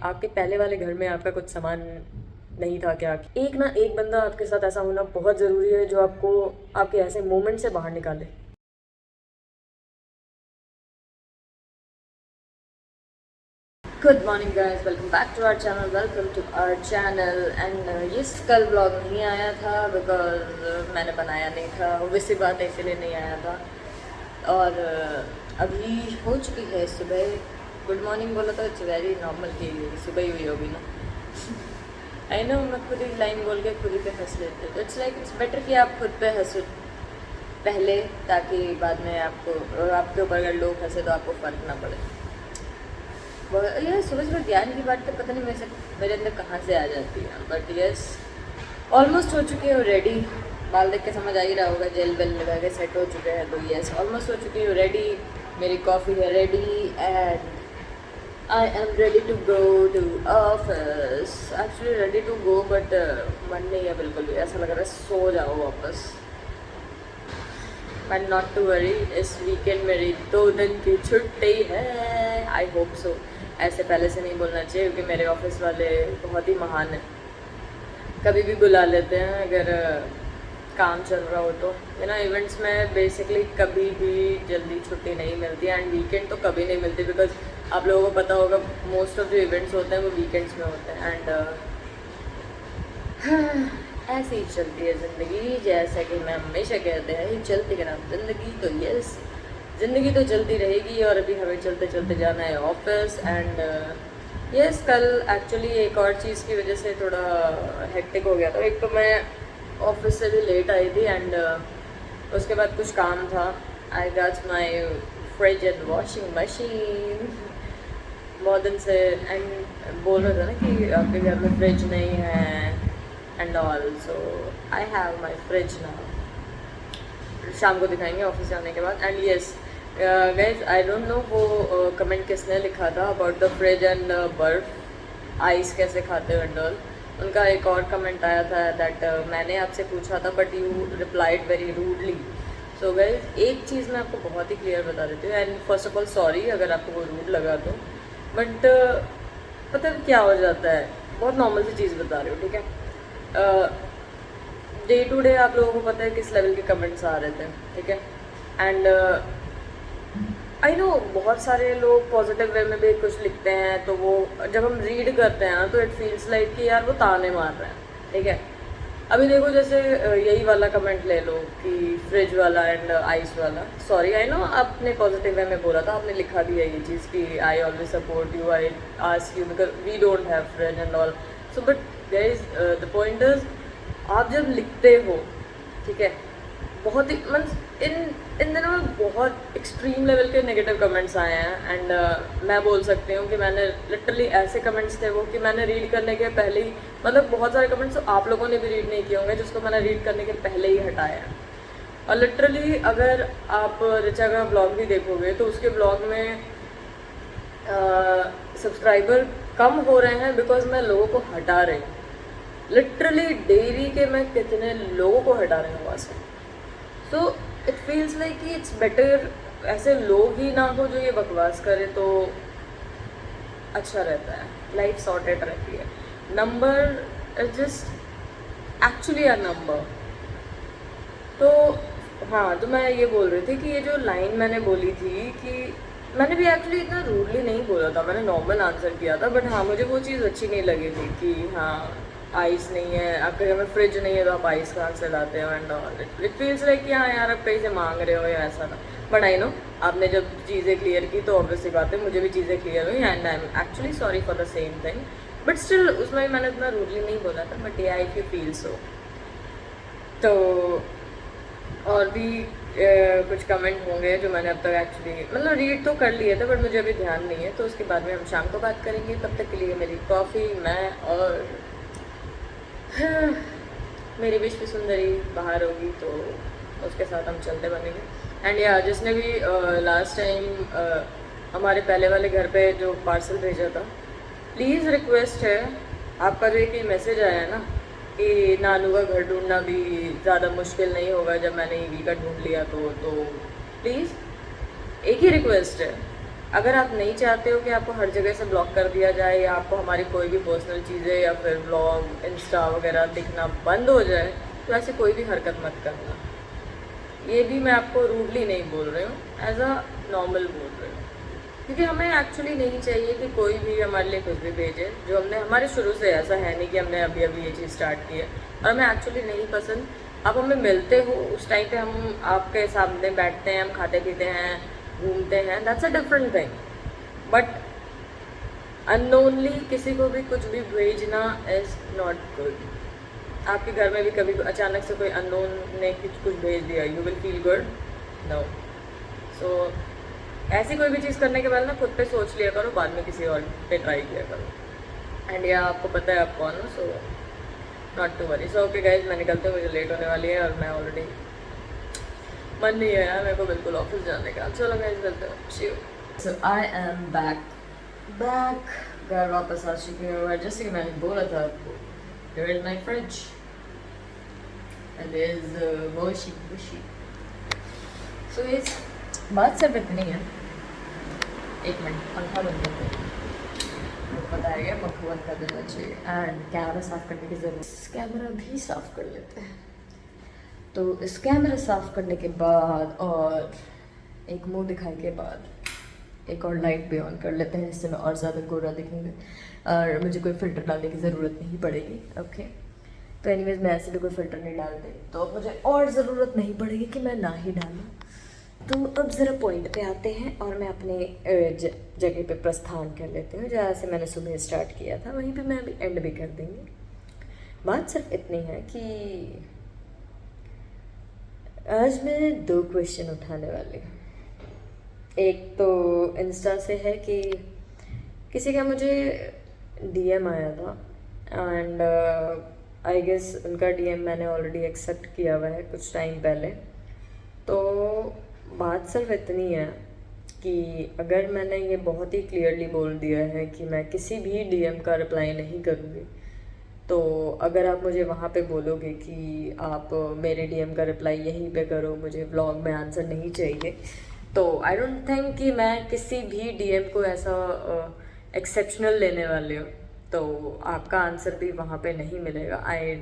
आपके पहले वाले घर में आपका कुछ सामान नहीं था क्या? एक ना एक बंदा आपके साथ ऐसा होना बहुत ज़रूरी है जो आपको आपके ऐसे मोमेंट से बाहर निकाले। Good morning guys, welcome back to our channel and yes, कल ब्लॉग नहीं आया था बिकॉज मैंने बनाया नहीं था, वैसी बात है इसीलिए नहीं आया था। और अभी हो चुकी है सुबह। गुड मॉर्निंग बोला तो इट्स वेरी नॉर्मल कि सुबह ही हुई होगी ना। आई नो, मैं खुद ही लाइन बोल के खुद ही पे हंस लेती हूँ, तो इट्स लाइक इट्स बेटर कि आप खुद पे हंसो पहले, ताकि बाद में आपके ऊपर अगर लोग हंसे तो आपको फ़र्क ना पड़े। यार सुबह सुबह ज्ञान की बात तो पता नहीं मेरे अंदर कहाँ से आ जाती है, बट यस, ऑलमोस्ट हो चुकी हूँ रेडी। बाल देख के समझ आ ही रहा होगा, जेल बेल लगा के सेट हो चुके हैं, तो यस ऑलमोस्ट हो चुकी हूँ रेडी। मेरी कॉफ़ी है ready and I am ready to go to office. Actually ready to go but मन नहीं है बिल्कुल भी, ऐसा लग रहा है सो जाओ वापस। बट नॉट टू वरी, इस वीकेंड मेरी 2 दिन की छुट्टी है। I hope so. ऐसे पहले से नहीं बोलना चाहिए क्योंकि मेरे ऑफिस वाले बहुत ही महान हैं, कभी भी बुला लेते हैं अगर काम चल रहा हो तो। यू नो, इवेंट्स में बेसिकली कभी भी जल्दी छुट्टी नहीं मिलती एंड वीकेंड तो कभी नहीं मिलती, बिकॉज आप लोगों को पता होगा मोस्ट ऑफ जो इवेंट्स होते हैं वो वीकेंड्स में होते हैं। एंड ऐसे ही चलती है ज़िंदगी, जैसा कि मैं हमेशा कहते हैं ही चलती है ज़िंदगी, तो यस ज़िंदगी तो चलती रहेगी। और अभी हमें चलते चलते जाना है ऑफिस एंड यस, कल एक्चुअली एक और चीज़ की वजह से थोड़ा हेक्टिक हो गया था। एक तो मैं ऑफिस से भी लेट आई थी एंड उसके बाद कुछ काम था। I got my fridge and washing machine बहुत दिन से, एंड बोल रहे थे ना कि आपके घर में फ्रिज नहीं है and all, so I have my fridge now. शाम को दिखाएंगे ऑफिस जाने के बाद। And yes guys, I don't know वो कमेंट किसने लिखा था अबाउट द फ्रिज एंड बर्फ, आइस कैसे खाते हो एंड ऑल। उनका एक और कमेंट आया था दैट मैंने आपसे पूछा था but you replied very rudely. So guys, एक चीज़ मैं आपको बहुत ही क्लियर बता देती हूँ and first of all sorry अगर आपको वो रूड लगा तो, बट पता है क्या हो जाता है, बहुत नॉर्मल सी चीज़ बता रही हूँ, ठीक है। डे टू डे आप लोगों को पता है किस लेवल के कमेंट्स आ रहे थे, ठीक है। एंड आई नो बहुत सारे लोग पॉजिटिव वे में भी कुछ लिखते हैं, तो वो जब हम रीड करते हैं ना तो इट फील्स लाइक कि यार वो ताने मार रहे हैं, ठीक है। अभी देखो जैसे यही वाला कमेंट ले लो कि फ्रिज वाला एंड आइस वाला, सॉरी आई नो आपने पॉजिटिव वे में बोला था, आपने लिखा भी है ये चीज़ कि I always support you, I ask you because we don't have fridge and all. So but guys, the point is, आप जब लिखते हो, ठीक है, बहुत ही मीन्स इन दिनों में बहुत एक्सट्रीम लेवल के नेगेटिव कमेंट्स आए हैं एंड मैं बोल सकती हूँ कि मैंने लिटरली ऐसे कमेंट्स थे वो कि मैंने रीड करने के पहले ही, मतलब बहुत सारे कमेंट्स तो आप लोगों ने भी रीड नहीं किए होंगे जिसको मैंने रीड करने के पहले ही हटाया है। और लिटरली अगर आप ऋचा का ब्लॉग भी देखोगे तो उसके ब्लॉग में सब्सक्राइबर कम हो रहे हैं बिकॉज मैं लोगों को हटा रही हूँ। लिटरली डेली के मैं कितने लोगों को हटा रही हूँ वहाँ से। सो इट फील्स लाइक कि इट्स बेटर ऐसे लोग ही ना हो जो ये बकवास करे तो अच्छा रहता है, लाइफ सॉर्टेड रहती है। Number is just actually a number. तो हाँ, तो मैं ये बोल रही थी कि ये जो लाइन मैंने बोली थी कि मैंने भी एक्चुअली इतना रूडली नहीं बोला था, मैंने नॉर्मल आंसर किया था, बट हाँ मुझे वो चीज़ अच्छी नहीं लगी थी कि हाँ आइस नहीं है, आपके घर में फ्रिज नहीं है तो आप आइस कहाँ से लाते हो and all. It feels like कि हाँ यार आप कहीं से मांग रहे हो या ऐसा ना। बट आई नो आपने जब चीज़ें क्लियर की तो ऑब्वियसली बात है मुझे भी चीज़ें क्लियर हुई and I am actually sorry for the same thing, but still उसमें भी मैंने उतना रूडली नहीं बोला था, बट या इफ यू फील सो। तो और भी कुछ कमेंट होंगे जो मैंने अब तक एक्चुअली मतलब रीड तो कर लिए थे बट मुझे अभी ध्यान नहीं है, तो उसके बाद में हम शाम को बात करेंगे। तब तक के लिए मेरी कॉफ़ी, मैं और मेरी विश्व सुंदरी बाहर होगी तो उसके साथ हम चलते बनेंगे। एंड या जिसने भी लास्ट टाइम हमारे पहले वाले घर पे जो पार्सल भेजा था, प्लीज़ रिक्वेस्ट है, आपका जो एक मैसेज आया है ना कि नानू का घर ढूंढना भी ज़्यादा मुश्किल नहीं होगा जब मैंने ईवी का ढूंढ लिया तो प्लीज़ एक ही रिक्वेस्ट है अगर आप नहीं चाहते हो कि आपको हर जगह से ब्लॉक कर दिया जाए या आपको हमारी कोई भी पर्सनल चीज़ें या फिर ब्लॉग इंस्टा वगैरह दिखना बंद हो जाए, तो ऐसे कोई भी हरकत मत करना। ये भी मैं आपको रूडली नहीं बोल रही हूँ, एज अ नॉर्मल बोल रही हूँ, क्योंकि हमें एक्चुअली नहीं चाहिए कि कोई भी हमारे लिए कुछ भी भेजे। जो हमने हमारे शुरू से ऐसा है नहीं कि हमने अभी अभी ये चीज़ स्टार्ट की है, और हमें एक्चुअली नहीं पसंद। आप हमें मिलते हो उस टाइम पे हम आपके सामने बैठते हैं, हम खाते पीते हैं, घूमते हैं, that's a different thing. But unknowingly किसी को भी कुछ भी भेजना इज़ नॉट गुड। आपके घर में भी कभी अचानक से कोई अननोन ने कुछ भेज दिया, you will feel good? No. So ऐसी कोई भी चीज़ करने के बाद ना खुद पे सोच लिया करो, बाद में किसी और पे ट्राई किया करो। एंड या आपको पता है आप कौन हो, so not to worry. So okay guys, मैं निकलते हुए, मुझे लेट होने वाली है और मैं ऑलरेडी मन नहीं है यार मेरे को बिल्कुल ऑफिस जाने का। चलो गाइज मिलते हो। सो आई एम बैक घर वापस आ चुकी हूँ। और जैसे कि मैंने बोला था आपको, here is my fridge and there is washing machine. So इस बात सिर्फ इतनी है, एक मिनट पंखा बंद कर दो, मुझे पता है पंखा बंद कर देना चाहिए। एंड कैमरा साफ़ करने की ज़रूरत, कैमरा भी साफ़ कर लेते हैं। तो इस कैमरा साफ़ करने के बाद और एक मुंह दिखाई के बाद एक और लाइट भी ऑन कर लेते हैं, जिससे मैं और ज़्यादा गोरा दिखूँगी और मुझे कोई फ़िल्टर डालने की ज़रूरत नहीं पड़ेगी। ओके, तो एनीवेज मैं ऐसे भी कोई फ़िल्टर नहीं डालती, तो अब मुझे और ज़रूरत नहीं पड़ेगी कि मैं ना ही डालूँ। तो अब ज़रा पॉइंट पे आते हैं और मैं अपने जगह पे प्रस्थान कर लेती हूँ, जहाँ से मैंने सुबह स्टार्ट किया था वहीं पे मैं अभी एंड भी कर देंगी। बात सिर्फ इतनी है कि आज मैं 2 क्वेश्चन उठाने वाली हूँ। एक तो इंस्टा से है कि किसी का मुझे डीएम आया था एंड आई गेस उनका डीएम मैंने ऑलरेडी एक्सेप्ट किया हुआ है कुछ टाइम पहले। तो बात सिर्फ इतनी है कि अगर मैंने ये बहुत ही क्लियरली बोल दिया है कि मैं किसी भी डीएम का रिप्लाई नहीं करूँगी, तो अगर आप मुझे वहाँ पे बोलोगे कि आप मेरे डीएम का रिप्लाई यहीं पे करो, मुझे व्लॉग में आंसर नहीं चाहिए, तो आई डोंट थिंक कि मैं किसी भी डीएम को ऐसा एक्सेप्शनल लेने वाली हूँ। तो आपका आंसर भी वहाँ पे नहीं मिलेगा। आई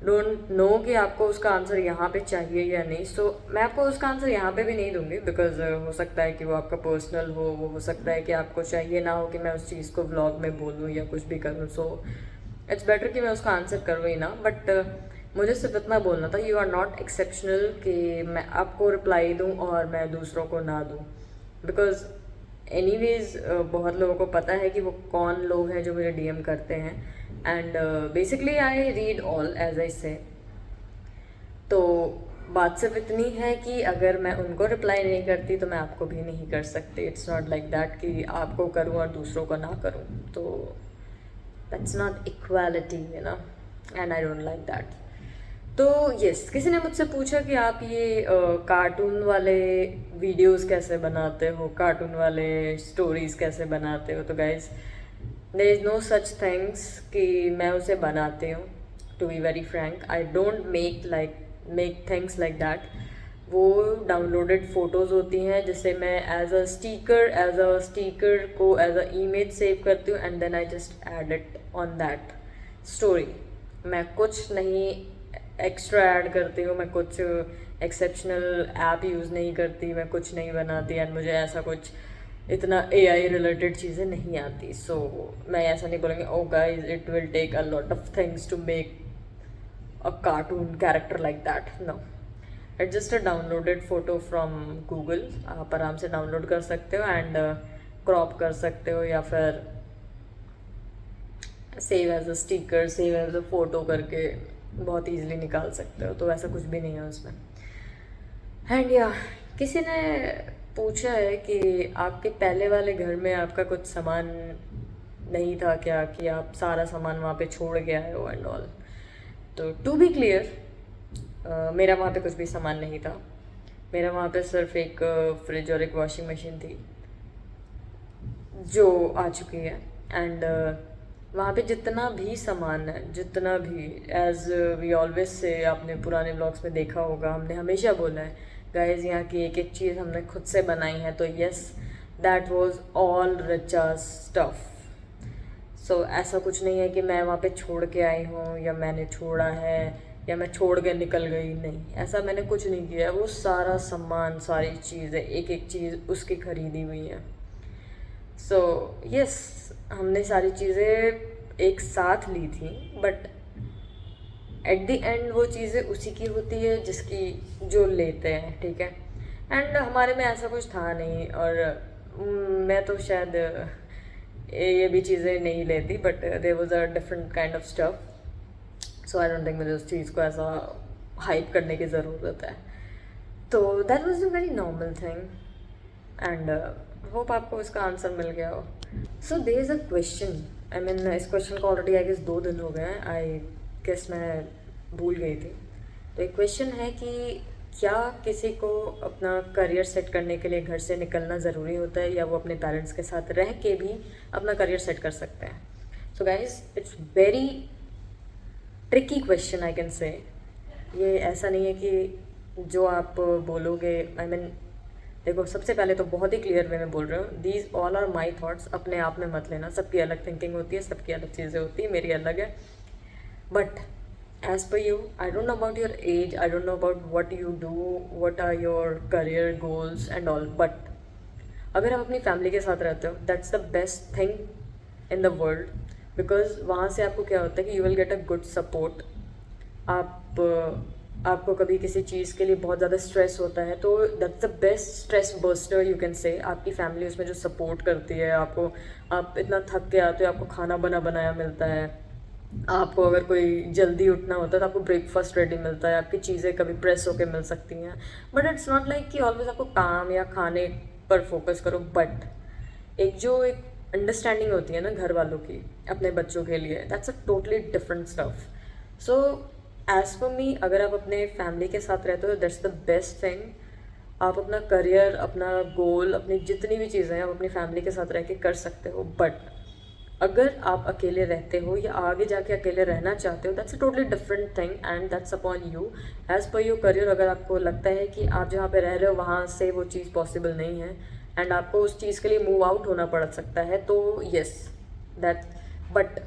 डोंट नो कि आपको उसका आंसर यहाँ पे चाहिए या नहीं। सो मैं आपको उसका आंसर यहाँ पे भी नहीं दूंगी, बिकॉज हो सकता है कि वो आपका पर्सनल वो हो सकता है कि आपको चाहिए ना हो कि मैं उस चीज़ को व्लॉग में बोलूँ या कुछ भी करूँ। सो इट्स बेटर कि मैं उसका आंसर करूँ ही ना। बट मुझे सिर्फ इतना बोलना था, यू आर नॉट एक्सेप्शनल कि मैं आपको रिप्लाई दूँ और मैं दूसरों को ना दूँ, बिकॉज एनीवेज बहुत लोगों को पता है कि वो कौन लोग हैं जो मुझे डीएम करते हैं। And basically I read all as I say. तो बात सिर्फ इतनी है कि अगर मैं उनको रिप्लाई नहीं करती तो मैं आपको भी नहीं कर सकती। इट्स नॉट लाइक दैट कि आपको करूँ और दूसरों को ना करूँ, तो that's not equality, you know, and I don't like that. तो यस, किसी ने मुझसे पूछा कि आप ये कार्टून वाले वीडियोस कैसे बनाते हो, कार्टून वाले स्टोरीज़ कैसे बनाते हो। तो guys, there is no such things कि मैं उसे बनाती हूँ। To be very frank, I don't make things like that. वो डाउनलोडेड फ़ोटोज़ होती हैं जिसे मैं एज अ स्टीकर को एज अ इमेज सेव करती हूँ and then I just add it on that story. मैं कुछ नहीं एक्स्ट्रा ऐड करती हूँ, मैं कुछ एक्सेप्शनल ऐप यूज़ नहीं करती, मैं कुछ नहीं बनाती एंड मुझे ऐसा कुछ इतना एआई रिलेटेड चीज़ें नहीं आती। सो मैं ऐसा नहीं बोलूँगी oh guys it will take a lot of things to make a cartoon character like that. No, it's just a downloaded photo from Google. आप आराम से डाउनलोड कर सकते हो एंड क्रॉप कर सकते हो या फिर save as a sticker, save as a photo करके बहुत ईजिली निकाल सकते हो। तो वैसा कुछ भी नहीं है उसमें। एंड या किसी ने पूछा है कि आपके पहले वाले घर में आपका कुछ सामान नहीं था क्या, कि आप सारा सामान वहाँ पे छोड़ के आए हो एंड ऑल। तो टू बी क्लियर, मेरा वहाँ पे कुछ भी सामान नहीं था। मेरा वहाँ पे सिर्फ एक फ्रिज और एक वॉशिंग मशीन थी जो आ चुकी है। एंड वहाँ पे जितना भी सामान है, जितना भी, एज वी ऑलवेज से, आपने पुराने व्लॉग्स में देखा होगा, हमने हमेशा बोला है गाइज यहाँ की एक एक चीज़ हमने खुद से बनाई है। तो yes, that was all Richa stuff. So ऐसा कुछ नहीं है कि मैं वहाँ पे छोड़ के आई हूँ या मैंने छोड़ा है या मैं छोड़ के निकल गई. नहीं, ऐसा मैंने कुछ नहीं किया. वो सारा सामान, सारी चीज़ें, एक एक चीज़ उसकी खरीदी हुई है. सो यस, हमने सारी चीज़ें एक साथ ली थी, बट एट द एंड वो चीज़ें उसी की होती है जिसकी जो लेते हैं, ठीक है. एंड हमारे में ऐसा कुछ था नहीं, और मैं तो शायद ये भी चीज़ें नहीं लेती, but there was a different kind of stuff. So I don't think मुझे उस चीज़ को ऐसा हाइप करने की ज़रूरत है. तो that was a very normal thing, and hope आपको इसका आंसर मिल गया हो. So there is a question, I mean इस क्वेश्चन को ऑलरेडी आई गेस 2 दिन हो गए हैं. आई गेस मैं भूल गई थी. तो एक क्वेश्चन है कि क्या किसी को अपना करियर सेट करने के लिए घर से निकलना ज़रूरी होता है, या वो अपने पेरेंट्स के साथ रह के भी अपना करियर सेट कर सकते हैं. So guys, it's very tricky question I can say. ये ऐसा नहीं है कि जो आप बोलोगे, आई मीन देखो, सबसे पहले तो बहुत ही क्लियर वे में बोल रहे हो, these all are my thoughts. अपने आप में मत लेना, सबकी अलग थिंकिंग होती है, सबकी अलग चीज़ें होती है, मेरी अलग है. But as per you, I don't know about your age, I don't know about what you do, what are your career goals and all, but अगर आप अपनी फैमिली के साथ रहते हो, that's the best thing in the world, because वहाँ से आपको क्या होता है कि you will get a good support. आपको कभी किसी चीज़ के लिए बहुत ज़्यादा स्ट्रेस होता है, तो that's the best stress buster you can say. आपकी फैमिली उसमें जो सपोर्ट करती है आपको. आप इतना थक के आते हो, आपको खाना बनाया मिलता है. आपको अगर कोई जल्दी उठना होता है तो आपको ब्रेकफास्ट रेडी मिलता है. आपकी चीज़ें कभी प्रेस होके मिल सकती हैं. बट इट्स नॉट लाइक कि ऑलवेज आपको काम या खाने पर फोकस करो. बट एक अंडरस्टैंडिंग होती है ना घर वालों की अपने बच्चों के लिए, that's a totally different stuff. So as per me, अगर आप अपने फैमिली के साथ रहते हो, दैट्स द बेस्ट थिंग. आप अपना करियर, अपना गोल, अपनी जितनी भी चीज़ें हैं आप अपनी फैमिली के साथ रह के कर सकते हो. बट अगर आप अकेले रहते हो या आगे जाके अकेले रहना चाहते हो, that's a totally different thing and that's upon you as per your career. अगर आपको लगता है कि आप जहाँ पे रह रहे हो वहाँ से वो चीज़ पॉसिबल नहीं है एंड आपको उस चीज़ के लिए मूव आउट होना पड़ सकता है, तो येस दैट, बट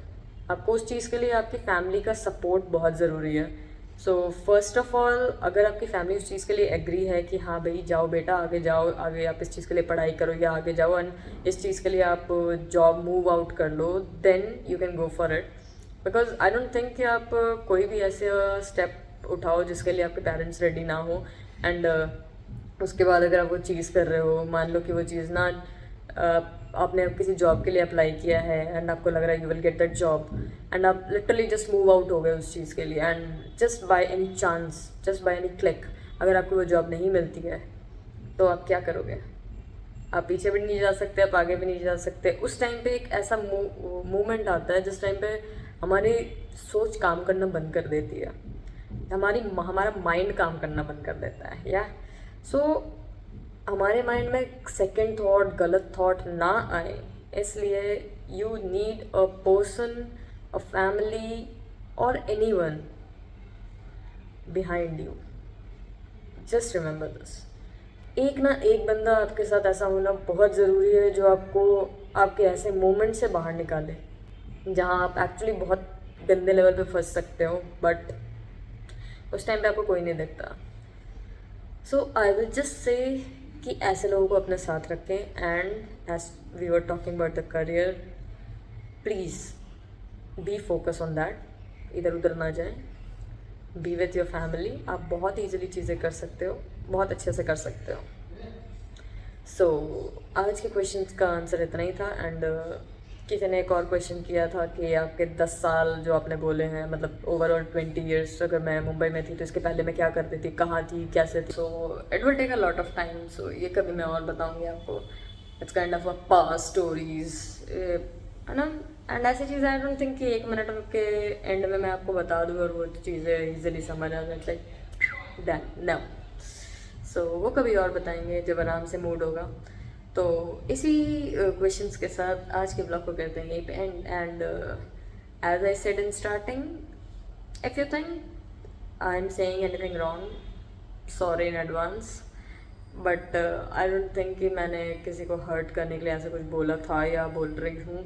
आपको उस चीज़ के लिए आपकी फैमिली का सपोर्ट बहुत ज़रूरी है. सो फर्स्ट ऑफ ऑल, अगर आपकी फैमिली उस चीज़ के लिए एग्री है कि हाँ भाई जाओ बेटा, आगे जाओ, आगे आप इस चीज़ के लिए पढ़ाई करो या आगे जाओ एंड इस चीज़ के लिए आप जॉब मूव आउट कर लो, then you can go for it. Because I don't think कि आप कोई भी ऐसे स्टेप उठाओ जिसके लिए आपके पेरेंट्स रेडी ना हो एंड उसके बाद अगर आप वो चीज़ कर रहे हो, मान लो कि वो चीज़ ना आपने किसी जॉब के लिए अप्लाई किया है एंड आपको लग रहा है you will get that job and आप लिटरली जस्ट मूव आउट हो गए उस चीज़ के लिए and just by any chance, just by any click अगर आपको वो जॉब नहीं मिलती है तो आप क्या करोगे? आप पीछे भी नहीं जा सकते, आप आगे भी नहीं जा सकते. उस टाइम पे एक ऐसा मोमेंट आता है जिस टाइम पे हमारी सोच काम करना बंद कर देती है, हमारा माइंड काम करना बंद कर देता है. या सो हमारे माइंड में सेकंड थॉट, गलत थॉट ना आए, इसलिए you need a person, a family और anyone behind you. Just remember this. एक ना एक बंदा आपके साथ ऐसा होना बहुत ज़रूरी है जो आपको आपके ऐसे मोमेंट से बाहर निकाले जहाँ आप एक्चुअली बहुत गंदे लेवल पे फंस सकते हो, बट उस टाइम पे आपको कोई नहीं देखता. सो आई विल जस्ट से कि ऐसे लोगों को अपने साथ रखें and as we were talking about the career, please be focus on that. इधर उधर ना जाएं, बी विथ योर फैमिली. आप बहुत ईजिली चीज़ें कर सकते हो, बहुत अच्छे से कर सकते हो. सो आज के क्वेश्चन का आंसर इतना ही था. एंड किसी ने एक और क्वेश्चन किया था कि आपके 10 साल जो आपने बोले हैं, मतलब ओवरऑल 20 ईयर्स अगर मैं मुंबई में थी तो इसके पहले मैं क्या करती थी, कहाँ थी, कैसे थी. So it will take a lot of time. So ये कभी मैं और बताऊँगी आपको. It's kind of a past stories, है ना. एंड ऐसी चीज़ें आई डोंट थिंक कि 1 मिनट के एंड में मैं आपको बता दूँ और वो चीज़ें ईजिली समझ आ जाए. Like then no. सो वो कभी और बताएंगे जब आराम से मूड होगा. तो इसी क्वेश्चंस के साथ आज के ब्लॉग को करते हैं यहीं पे and as I said in starting, if you think I am saying anything wrong, sorry in advance. But I don't think कि मैंने किसी को हर्ट करने के लिए ऐसा कुछ बोला था या बोल रही हूँ,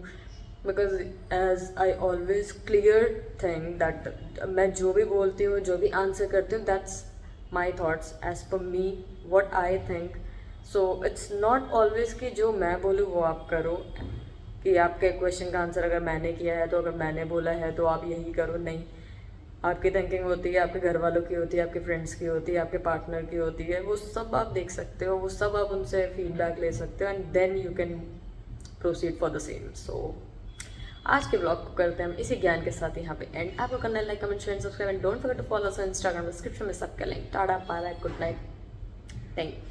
because as I always clear thing that मैं जो भी बोलती हूँ, जो भी आंसर करती हूँ, that's my thoughts as per me what I think. So it's not always कि जो मैं बोलूँ वो आप करो, कि आपके क्वेश्चन का आंसर अगर मैंने किया है तो अगर मैंने बोला है तो आप यही करो. नहीं, आपकी थिंकिंग होती है, आपके घर वालों की होती है, आपके फ्रेंड्स की होती है, आपके पार्टनर की होती है, वो सब आप देख सकते हो, वो सब आप उनसे फीडबैक ले सकते हो, and then you can proceed for the same. So आज के ब्लॉग को करते हैं हम इसी ज्ञान के साथ यहाँ पे एंड. आपको करना है like, comment, share, subscribe and don't forget to follow us on Instagram. Description में सबका link. Tata, bye bye, good night, thank you.